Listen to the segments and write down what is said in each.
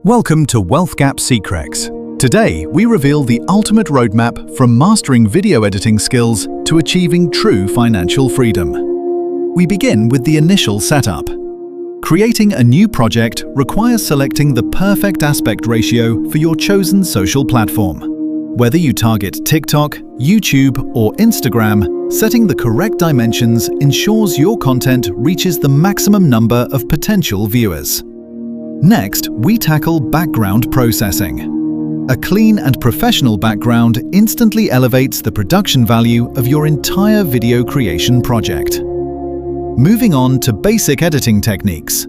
Welcome to Wealth Gap Secrets. Today, we reveal the ultimate roadmap from mastering video editing skills to achieving true financial freedom. We begin with the initial setup. Creating a new project requires selecting the perfect aspect ratio for your chosen social platform. Whether you target TikTok, YouTube, or Instagram, setting the correct dimensions ensures your content reaches the maximum number of potential viewers. Next, we tackle background processing. A clean and professional background instantly elevates the production value of your entire video creation project. Moving on to basic editing techniques.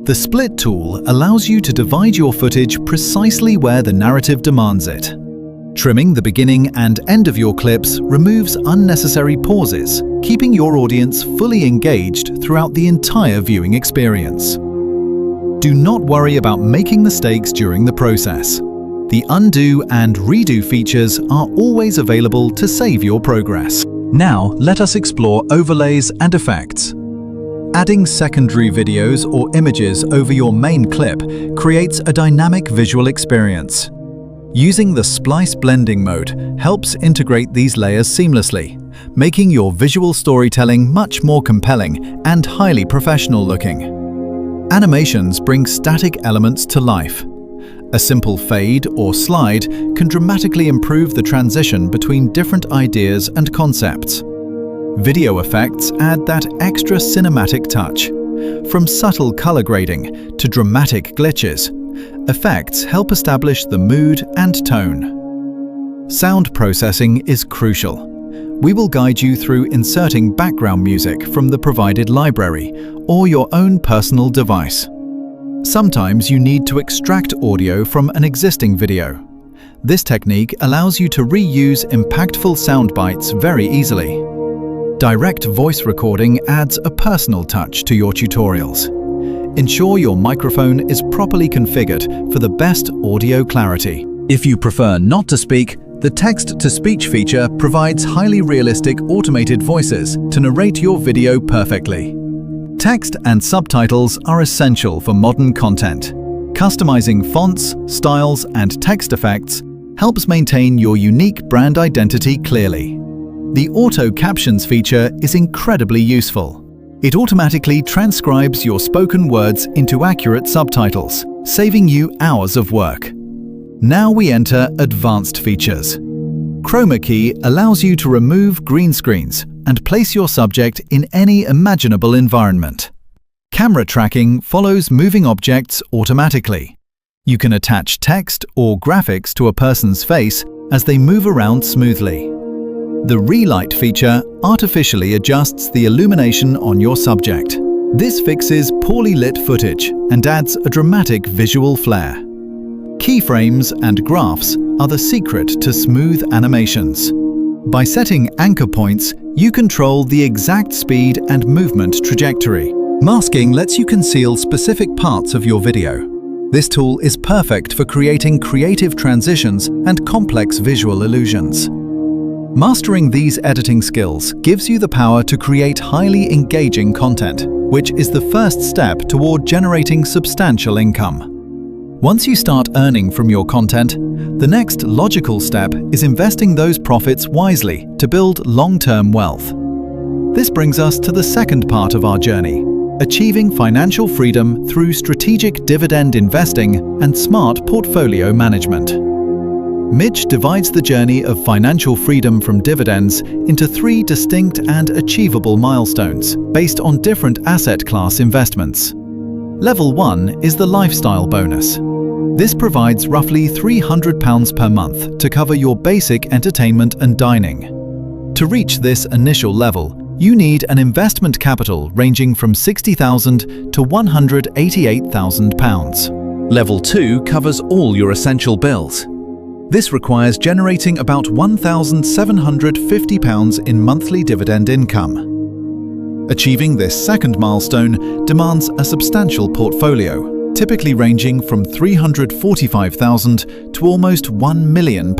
The split tool allows you to divide your footage precisely where the narrative demands it. Trimming the beginning and end of your clips removes unnecessary pauses, keeping your audience fully engaged throughout the entire viewing experience. Do not worry about making mistakes during the process. The undo and redo features are always available to save your progress. Now, let us explore overlays and effects. Adding secondary videos or images over your main clip creates a dynamic visual experience. Using the splice blending mode helps integrate these layers seamlessly, making your visual storytelling much more compelling and highly professional looking. Animations bring static elements to life. A simple fade or slide can dramatically improve the transition between different ideas and concepts. Video effects add that extra cinematic touch. From subtle color grading to dramatic glitches, effects help establish the mood and tone. Sound processing is crucial. We will guide you through inserting background music from the provided library or your own personal device. Sometimes you need to extract audio from an existing video. This technique allows you to reuse impactful sound bites very easily. Direct voice recording adds a personal touch to your tutorials. Ensure your microphone is properly configured for the best audio clarity. If you prefer not to speak, the text-to-speech feature provides highly realistic automated voices to narrate your video perfectly. Text and subtitles are essential for modern content. Customizing fonts, styles, and text effects helps maintain your unique brand identity clearly. The auto captions feature is incredibly useful. It automatically transcribes your spoken words into accurate subtitles, saving you hours of work. Now we enter advanced features. Chroma key allows you to remove green screens and place your subject in any imaginable environment. Camera tracking follows moving objects automatically. You can attach text or graphics to a person's face as they move around smoothly. The relight feature artificially adjusts the illumination on your subject. This fixes poorly lit footage and adds a dramatic visual flair. Keyframes and graphs are the secret to smooth animations. By setting anchor points, you control the exact speed and movement trajectory. Masking lets you conceal specific parts of your video. This tool is perfect for creating creative transitions and complex visual illusions. Mastering these editing skills gives you the power to create highly engaging content, which is the first step toward generating substantial income. Once you start earning from your content, the next logical step is investing those profits wisely to build long-term wealth. This brings us to the second part of our journey, achieving financial freedom through strategic dividend investing and smart portfolio management. Mitch divides the journey of financial freedom from dividends into 3 distinct and achievable milestones based on different asset class investments. Level 1 is the lifestyle bonus. This provides roughly £300 per month to cover your basic entertainment and dining. To reach this initial level, you need an investment capital ranging from £60,000 to £188,000. Level 2 covers all your essential bills. This requires generating about £1,750 in monthly dividend income. Achieving this second milestone demands a substantial portfolio, typically ranging from £345,000 to almost £1 million.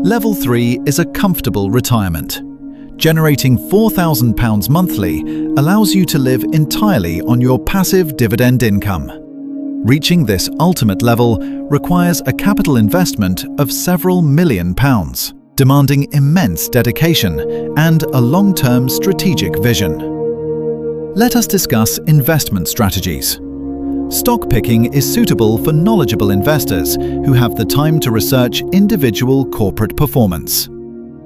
Level 3 is a comfortable retirement. Generating £4,000 monthly allows you to live entirely on your passive dividend income. Reaching this ultimate level requires a capital investment of several £1 million, demanding immense dedication and a long-term strategic vision. Let us discuss investment strategies. Stock picking is suitable for knowledgeable investors who have the time to research individual corporate performance.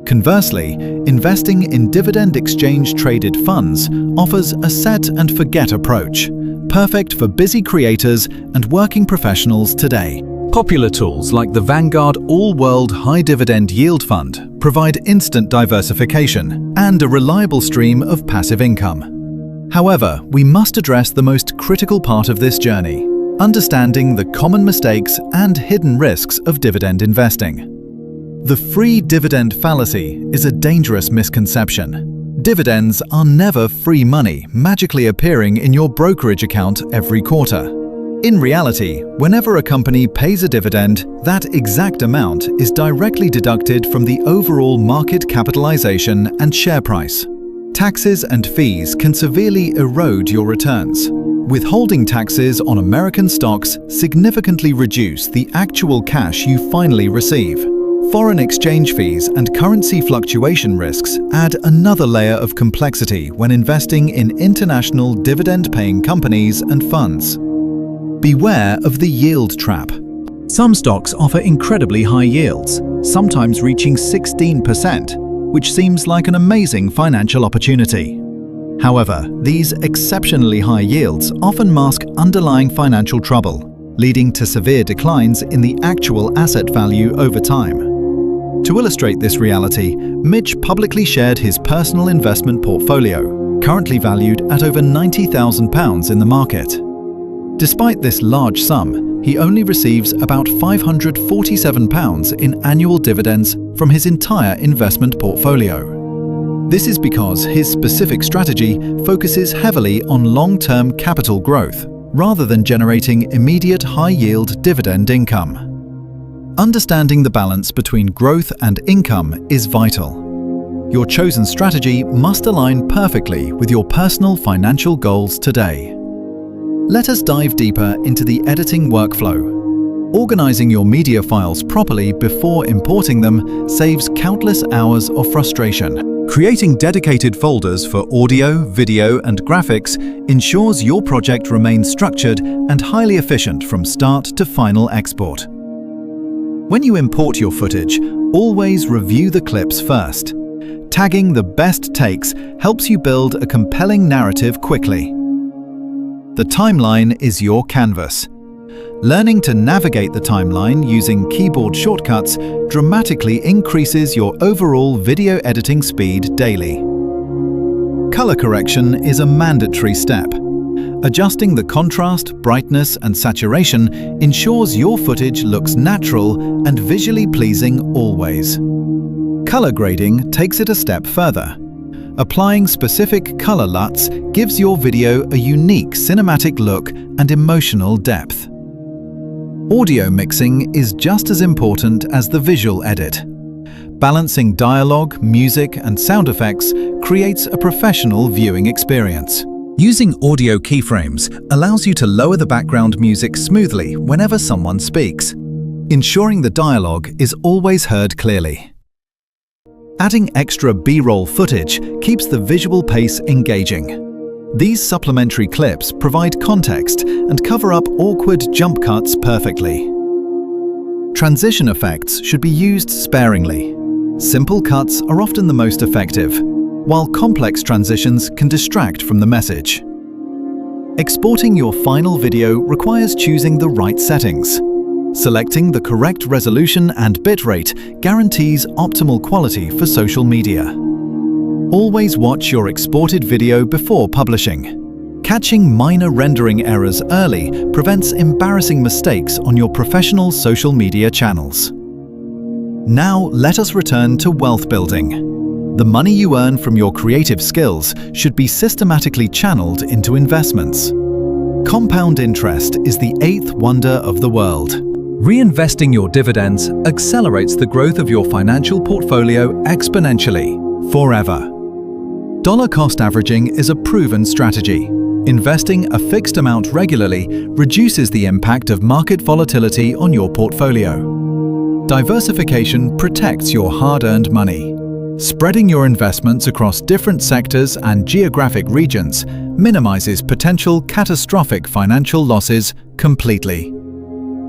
Conversely, investing in dividend exchange-traded funds offers a set-and-forget approach, perfect for busy creators and working professionals today. Popular tools like the Vanguard All-World High Dividend Yield Fund provide instant diversification and a reliable stream of passive income. However, we must address the most critical part of this journey, understanding the common mistakes and hidden risks of dividend investing. The free dividend fallacy is a dangerous misconception. Dividends are never free money magically appearing in your brokerage account every quarter. In reality, whenever a company pays a dividend, that exact amount is directly deducted from the overall market capitalization and share price. Taxes and fees can severely erode your returns. Withholding taxes on American stocks significantly reduce the actual cash you finally receive. Foreign exchange fees and currency fluctuation risks add another layer of complexity when investing in international dividend-paying companies and funds. Beware of the yield trap. Some stocks offer incredibly high yields, sometimes reaching 16%, which seems like an amazing financial opportunity. However, these exceptionally high yields often mask underlying financial trouble, leading to severe declines in the actual asset value over time. To illustrate this reality, Mitch publicly shared his personal investment portfolio, currently valued at over £90,000 in the market. Despite this large sum, he only receives about £547 in annual dividends from his entire investment portfolio. This is because his specific strategy focuses heavily on long-term capital growth, rather than generating immediate high-yield dividend income. Understanding the balance between growth and income is vital. Your chosen strategy must align perfectly with your personal financial goals today. Let us dive deeper into the editing workflow. Organizing your media files properly before importing them saves countless hours of frustration. Creating dedicated folders for audio, video, and graphics ensures your project remains structured and highly efficient from start to final export. When you import your footage, always review the clips first. Tagging the best takes helps you build a compelling narrative quickly. The timeline is your canvas. Learning to navigate the timeline using keyboard shortcuts dramatically increases your overall video editing speed daily. Color correction is a mandatory step. Adjusting the contrast, brightness, and saturation ensures your footage looks natural and visually pleasing always. Color grading takes it a step further. Applying specific color LUTs gives your video a unique cinematic look and emotional depth. Audio mixing is just as important as the visual edit. Balancing dialogue, music, and sound effects creates a professional viewing experience. Using audio keyframes allows you to lower the background music smoothly whenever someone speaks, ensuring the dialogue is always heard clearly. Adding extra B-roll footage keeps the visual pace engaging. These supplementary clips provide context and cover up awkward jump cuts perfectly. Transition effects should be used sparingly. Simple cuts are often the most effective, while complex transitions can distract from the message. Exporting your final video requires choosing the right settings. Selecting the correct resolution and bitrate guarantees optimal quality for social media. Always watch your exported video before publishing. Catching minor rendering errors early prevents embarrassing mistakes on your professional social media channels. Now let us return to wealth building. The money you earn from your creative skills should be systematically channeled into investments. Compound interest is the eighth wonder of the world. Reinvesting your dividends accelerates the growth of your financial portfolio exponentially, forever. Dollar cost averaging is a proven strategy. Investing a fixed amount regularly reduces the impact of market volatility on your portfolio. Diversification protects your hard-earned money. Spreading your investments across different sectors and geographic regions minimizes potential catastrophic financial losses completely.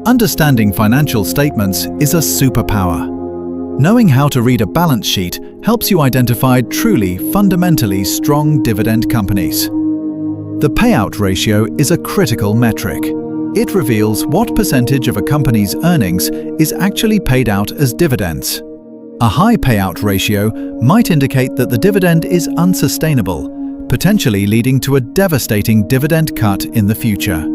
Understanding financial statements is a superpower. Knowing how to read a balance sheet helps you identify truly fundamentally strong dividend companies. The payout ratio is a critical metric. It reveals what percentage of a company's earnings is actually paid out as dividends. A high payout ratio might indicate that the dividend is unsustainable, potentially leading to a devastating dividend cut in the future.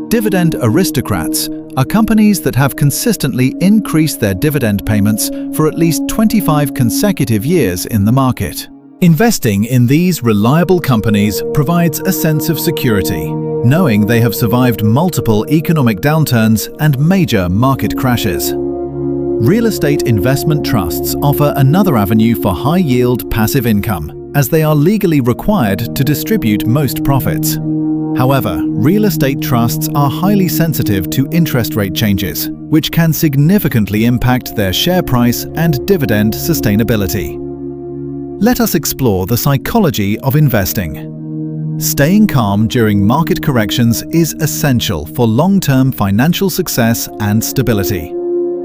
Dividend aristocrats are companies that have consistently increased their dividend payments for at least 25 consecutive years in the market. Investing in these reliable companies provides a sense of security, knowing they have survived multiple economic downturns and major market crashes. Real estate investment trusts offer another avenue for high-yield passive income, as they are legally required to distribute most profits. However, real estate trusts are highly sensitive to interest rate changes, which can significantly impact their share price and dividend sustainability. Let us explore the psychology of investing. Staying calm during market corrections is essential for long-term financial success and stability.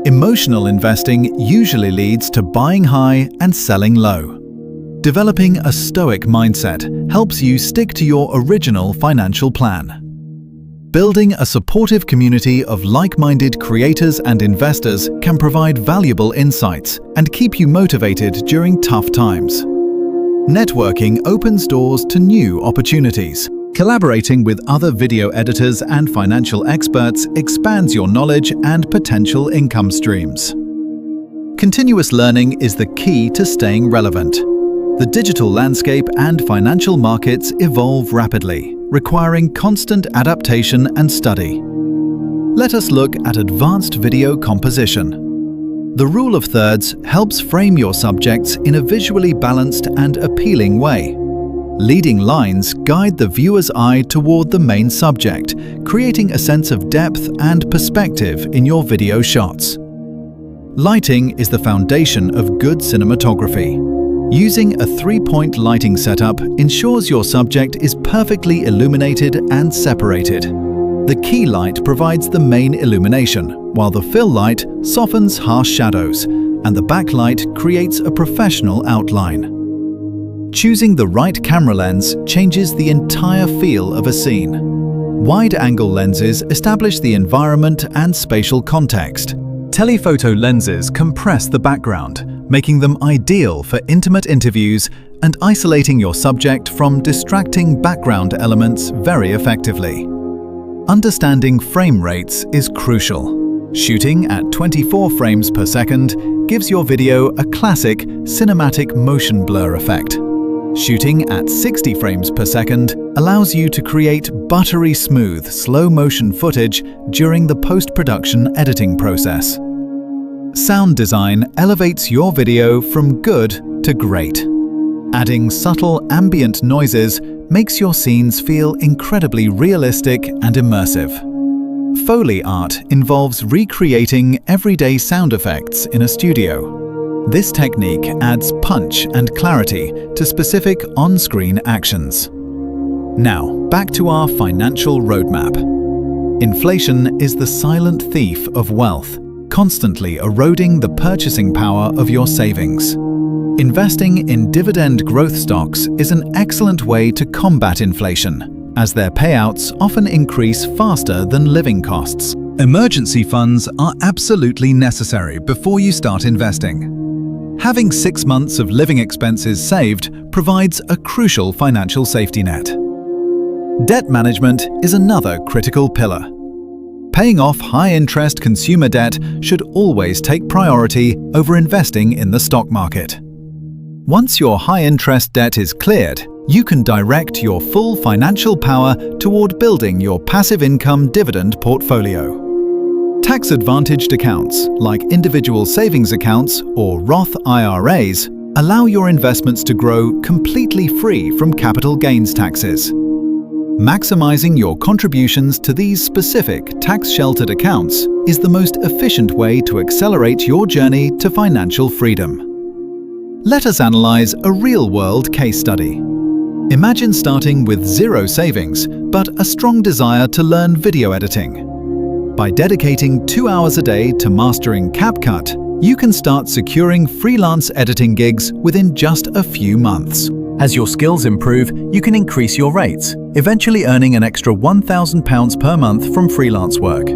Emotional investing usually leads to buying high and selling low. Developing a stoic mindset helps you stick to your original financial plan. Building a supportive community of like-minded creators and investors can provide valuable insights and keep you motivated during tough times. Networking opens doors to new opportunities. Collaborating with other video editors and financial experts expands your knowledge and potential income streams. Continuous learning is the key to staying relevant. The digital landscape and financial markets evolve rapidly, requiring constant adaptation and study. Let us look at advanced video composition. The rule of thirds helps frame your subjects in a visually balanced and appealing way. Leading lines guide the viewer's eye toward the main subject, creating a sense of depth and perspective in your video shots. Lighting is the foundation of good cinematography. Using a three-point lighting setup ensures your subject is perfectly illuminated and separated. The key light provides the main illumination, while the fill light softens harsh shadows, and the backlight creates a professional outline. Choosing the right camera lens changes the entire feel of a scene. Wide-angle lenses establish the environment and spatial context. Telephoto lenses compress the background, making them ideal for intimate interviews and isolating your subject from distracting background elements very effectively. Understanding frame rates is crucial. Shooting at 24 frames per second gives your video a classic cinematic motion blur effect. Shooting at 60 frames per second allows you to create buttery smooth slow-motion footage during the post-production editing process. Sound design elevates your video from good to great. Adding subtle ambient noises makes your scenes feel incredibly realistic and immersive. Foley art involves recreating everyday sound effects in a studio. This technique adds punch and clarity to specific on-screen actions. Now, back to our financial roadmap. Inflation is the silent thief of wealth, constantly eroding the purchasing power of your savings. Investing in dividend growth stocks is an excellent way to combat inflation, as their payouts often increase faster than living costs. Emergency funds are absolutely necessary before you start investing. Having 6 months of living expenses saved provides a crucial financial safety net. Debt management is another critical pillar. Paying off high-interest consumer debt should always take priority over investing in the stock market. Once your high-interest debt is cleared, you can direct your full financial power toward building your passive income dividend portfolio. Tax-advantaged accounts, like individual savings accounts or Roth IRAs, allow your investments to grow completely free from capital gains taxes. Maximizing your contributions to these specific tax-sheltered accounts is the most efficient way to accelerate your journey to financial freedom. Let us analyze a real-world case study. Imagine starting with zero savings, but a strong desire to learn video editing. By dedicating 2 hours a day to mastering CapCut, you can start securing freelance editing gigs within just a few months. As your skills improve, you can increase your rates, eventually earning an extra £1,000 per month from freelance work.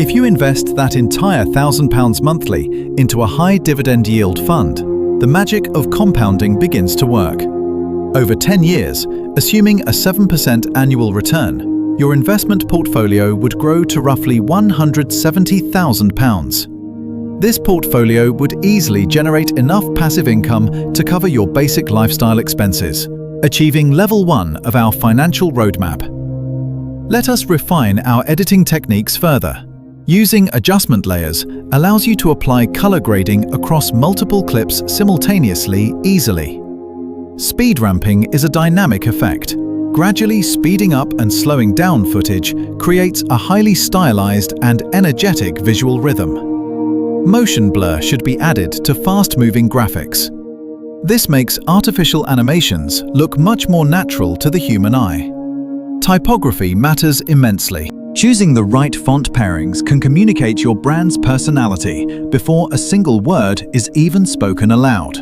If you invest that entire £1,000 monthly into a high dividend yield fund, the magic of compounding begins to work. Over 10 years, assuming a 7% annual return, your investment portfolio would grow to roughly £170,000. This portfolio would easily generate enough passive income to cover your basic lifestyle expenses, achieving level 1 of our financial roadmap. Let us refine our editing techniques further. Using adjustment layers allows you to apply color grading across multiple clips simultaneously easily. Speed ramping is a dynamic effect. Gradually speeding up and slowing down footage creates a highly stylized and energetic visual rhythm. Motion blur should be added to fast-moving graphics. This makes artificial animations look much more natural to the human eye. Typography matters immensely. Choosing the right font pairings can communicate your brand's personality before a single word is even spoken aloud.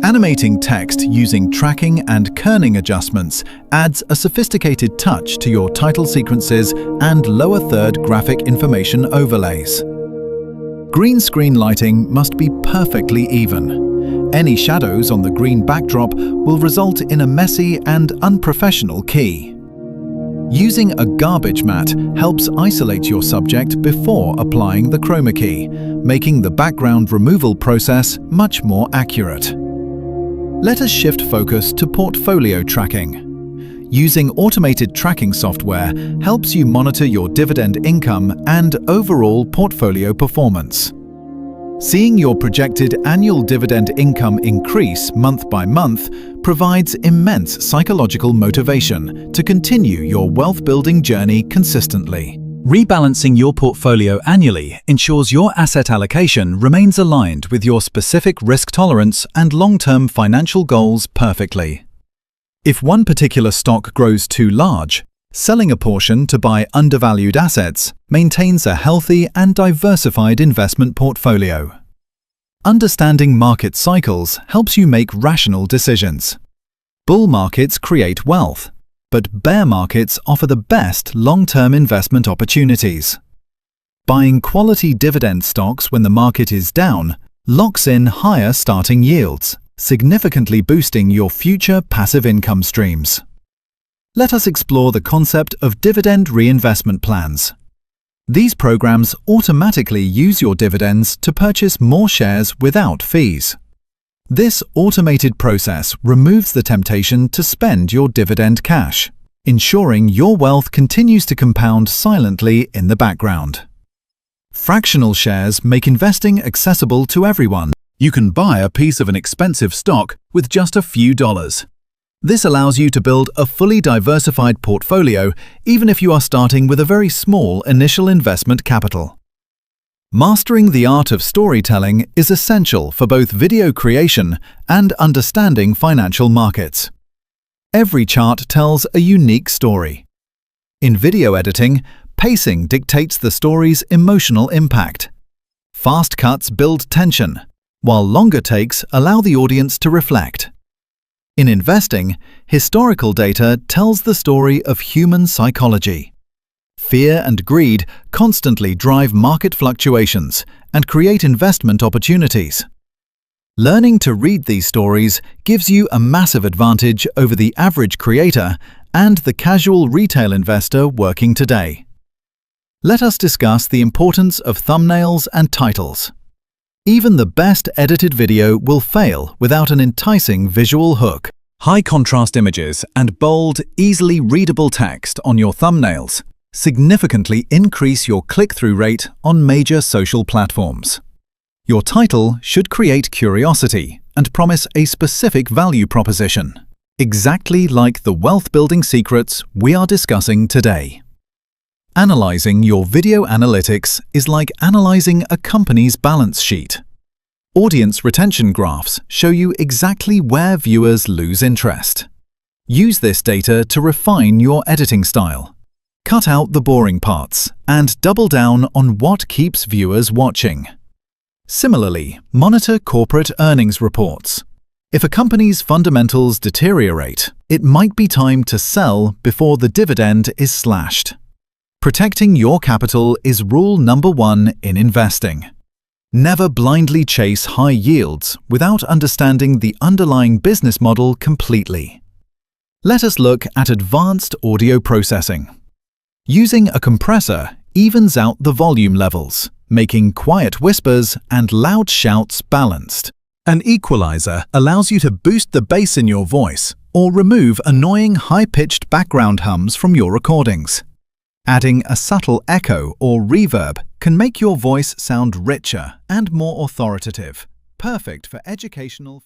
Animating text using tracking and kerning adjustments adds a sophisticated touch to your title sequences and lower third graphic information overlays. Green screen lighting must be perfectly even. Any shadows on the green backdrop will result in a messy and unprofessional key. Using a garbage mat helps isolate your subject before applying the chroma key, making the background removal process much more accurate. Let us shift focus to portfolio tracking. Using automated tracking software helps you monitor your dividend income and overall portfolio performance. Seeing your projected annual dividend income increase month by month provides immense psychological motivation to continue your wealth-building journey consistently. Rebalancing your portfolio annually ensures your asset allocation remains aligned with your specific risk tolerance and long-term financial goals perfectly. If one particular stock grows too large, selling a portion to buy undervalued assets maintains a healthy and diversified investment portfolio. Understanding market cycles helps you make rational decisions. Bull markets create wealth, but bear markets offer the best long-term investment opportunities. Buying quality dividend stocks when the market is down locks in higher starting yields, significantly boosting your future passive income streams. Let us explore the concept of dividend reinvestment plans. These programs automatically use your dividends to purchase more shares without fees. This automated process removes the temptation to spend your dividend cash, ensuring your wealth continues to compound silently in the background. Fractional shares make investing accessible to everyone. You can buy a piece of an expensive stock with just a few dollars. This allows you to build a fully diversified portfolio even if you are starting with a very small initial investment capital. Mastering the art of storytelling is essential for both video creation and understanding financial markets. Every chart tells a unique story. In video editing, pacing dictates the story's emotional impact. Fast cuts build tension, while longer takes allow the audience to reflect. In investing, historical data tells the story of human psychology. Fear and greed constantly drive market fluctuations and create investment opportunities. Learning to read these stories gives you a massive advantage over the average creator and the casual retail investor working today. Let us discuss the importance of thumbnails and titles. Even the best edited video will fail without an enticing visual hook. High contrast images and bold, easily readable text on your thumbnails significantly increase your click-through rate on major social platforms. Your title should create curiosity and promise a specific value proposition. exactly like the wealth-building secrets we are discussing today. Analyzing your video analytics is like analyzing a company's balance sheet. Audience retention graphs show you exactly where viewers lose interest. Use this data to refine your editing style. Cut out the boring parts and double down on what keeps viewers watching. Similarly, monitor corporate earnings reports. If a company's fundamentals deteriorate, it might be time to sell before the dividend is slashed. Protecting your capital is rule number 1 in investing. Never blindly chase high yields without understanding the underlying business model completely. Let us look at advanced audio processing. Using a compressor evens out the volume levels, making quiet whispers and loud shouts balanced. An equalizer allows you to boost the bass in your voice or remove annoying high-pitched background hums from your recordings. Adding a subtle echo or reverb can make your voice sound richer and more authoritative, perfect for educational